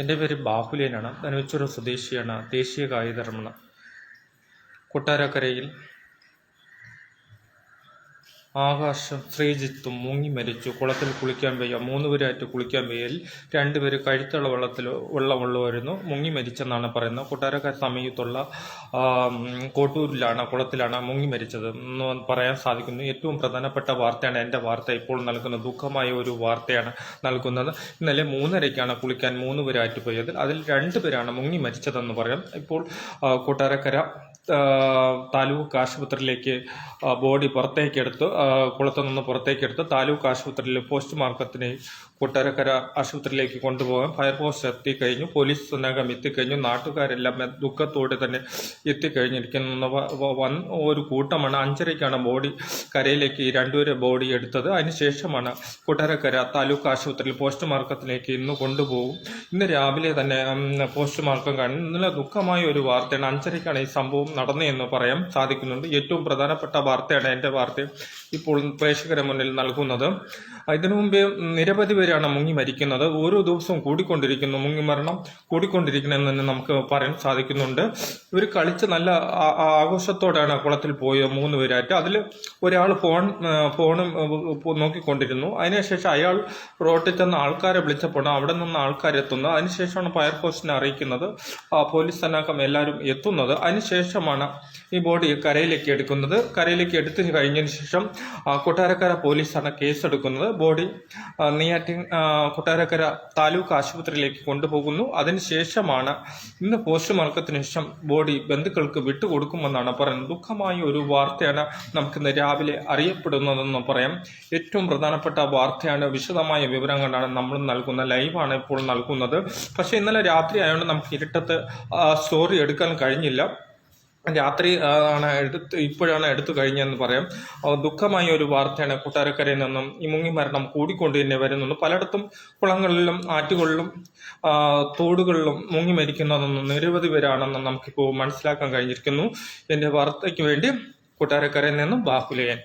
എൻ്റെ പേര് ബാഹുലേനാണ്. ധനുവച്ചൂർ സ്വദേശിയാണ്. ദേശീയ കായികതാരമാണ്. കൊട്ടാരക്കരയിൽ ആകാശം ശ്രീജിത്തും മുങ്ങി മരിച്ചു. കുളത്തിൽ കുളിക്കാൻ വയ്യ. 3 പേരായിട്ട് കുളിക്കാൻ വയ്യയിൽ 2 പേര് കഴുത്തുള്ള വെള്ളമുള്ളവരുന്നു. മുങ്ങി മരിച്ചെന്നാണ് പറയുന്നത്. കൊട്ടാരക്കര സമീപത്തുള്ള കോട്ടൂരിലാണ്, കുളത്തിലാണ് മുങ്ങി മരിച്ചത് എന്ന് പറയാൻ സാധിക്കുന്നു. ഏറ്റവും പ്രധാനപ്പെട്ട വാർത്തയാണ് എൻ്റെ വാർത്ത ഇപ്പോൾ നൽകുന്നത്. ദുഃഖമായ ഒരു വാർത്തയാണ് നൽകുന്നത്. ഇന്നലെ 3:30-ക്കാണ് കുളിക്കാൻ 3 പേരായിട്ട് പോയത്. അതിൽ 2 പേരാണ് മുങ്ങി മരിച്ചതെന്ന് പറയാം. ഇപ്പോൾ കൊട്ടാരക്കര താലൂക്ക് ആശുപത്രിയിലേക്ക് ബോഡി പുറത്തേക്കെടുത്ത്, കുളത്തു നിന്ന് പുറത്തേക്കെടുത്ത് താലൂക്ക് ആശുപത്രിയിൽ പോസ്റ്റ്മോർട്ടത്തിന് കൊട്ടാരക്കര ആശുപത്രിയിലേക്ക് കൊണ്ടുപോകാൻ ഫയർഫോഴ്സ് എത്തിക്കഴിഞ്ഞു. പോലീസ് ഇതിനകം എത്തിക്കഴിഞ്ഞു. നാട്ടുകാരെല്ലാം ദുഃഖത്തോടെ തന്നെ എത്തിക്കഴിഞ്ഞിരിക്കുന്നു. ഒരു കൂട്ടമാണ്. 5:30-ക്കാണ് ബോഡി കരയിലേക്ക് 2 പേരെ ബോഡി എടുത്തത്. അതിനുശേഷമാണ് കൊട്ടാരക്കര താലൂക്ക് ആശുപത്രിയിൽ പോസ്റ്റ്മോർട്ടത്തിലേക്ക് ഇന്ന് കൊണ്ടുപോകും. ഇന്ന് രാവിലെ തന്നെ പോസ്റ്റ്മോർട്ടം കഴിഞ്ഞു. ഇന്നലെ ദുഃഖമായ ഒരു വാർത്തയാണ്. 5:30-ക്കാണ് ഈ സംഭവം നടന്നതെന്ന് പറയാൻ സാധിക്കുന്നുണ്ട്. ഏറ്റവും പ്രധാനപ്പെട്ട വാർത്തയാണ് എൻ്റെ വാർത്ത ഇപ്പോൾ പ്രേക്ഷകരുടെ മുന്നിൽ നൽകുന്നത്. ഇതിനു മുമ്പേ നിരവധി പേരാണ് മുങ്ങി മരിക്കുന്നത്. ഓരോ ദിവസവും കൂടിക്കൊണ്ടിരിക്കുന്നു. മുങ്ങി മരണം കൂടിക്കൊണ്ടിരിക്കണമെന്ന് നമുക്ക് പറയാൻ സാധിക്കുന്നുണ്ട്. ഇവർ കളിച്ച് നല്ല ആഘോഷത്തോടെയാണ് കുളത്തിൽ പോയത് 3 പേരായിട്ട്. അതിൽ ഒരാൾ ഫോണും നോക്കിക്കൊണ്ടിരുന്നു. അതിനുശേഷം അയാൾ റോട്ടിൽ ചെന്ന് ആൾക്കാരെ വിളിച്ചപ്പോൾ അവിടെ നിന്ന് ആൾക്കാരെത്തുന്നത്. അതിനുശേഷമാണ് ഫയർഫോഴ്സിനെ അറിയിക്കുന്നത്. പോലീസ് സന്നാഹം എല്ലാവരും എത്തുന്നത്. അതിനുശേഷമാണ് ഈ ബോഡി കരയിലേക്ക് എടുക്കുന്നത്. കരയിലേക്ക് എടുത്തു കഴിഞ്ഞതിന് ശേഷം കൊട്ടാരക്കര പോലീസാണ് കേസെടുക്കുന്നത്. ബോഡി കൊട്ടാരക്കര താലൂക്ക് ആശുപത്രിയിലേക്ക് കൊണ്ടുപോകുന്നു. അതിനുശേഷമാണ് ഇന്ന് പോസ്റ്റ്മോർട്ടത്തിന് ശേഷം ബോഡി ബന്ധുക്കൾക്ക് വിട്ടുകൊടുക്കുമെന്നാണ് പറയുന്നത്. ദുഃഖമായ ഒരു വാർത്തയാണ് നമുക്കിന്ന് രാവിലെ അറിയപ്പെടുന്നതെന്ന് പറയാം. ഏറ്റവും പ്രധാനപ്പെട്ട വാർത്തയാണ്. വിശദമായ വിവരങ്ങളാണ് നമ്മൾ നൽകുന്നത്. ലൈവാണ് ഇപ്പോൾ നൽകുന്നത്. പക്ഷേ ഇന്നലെ രാത്രി ആയതുകൊണ്ട് നമുക്ക് ഇരുട്ടത്ത് സ്റ്റോറി എടുക്കാൻ കഴിഞ്ഞില്ല. രാത്രി ഇപ്പോഴാണ് എടുത്തു കഴിഞ്ഞതെന്ന് പറയാം. ദുഃഖമായ ഒരു വാർത്തയാണ്. കൊട്ടാരക്കരയിൽ നിന്നും ഈ മുങ്ങി മരണം കൂടിക്കൊണ്ട് തന്നെ വരുന്നുണ്ട്. പലയിടത്തും കുളങ്ങളിലും ആറ്റുകളിലും തോടുകളിലും മുങ്ങി മരിക്കുന്നതെന്നും നിരവധി പേരാണെന്നും നമുക്കിപ്പോൾ മനസ്സിലാക്കാൻ കഴിഞ്ഞിരിക്കുന്നു. എൻ്റെ വാർത്തയ്ക്ക് വേണ്ടി കൊട്ടാരക്കരയിൽ നിന്നും ബാഹുലേയൻ.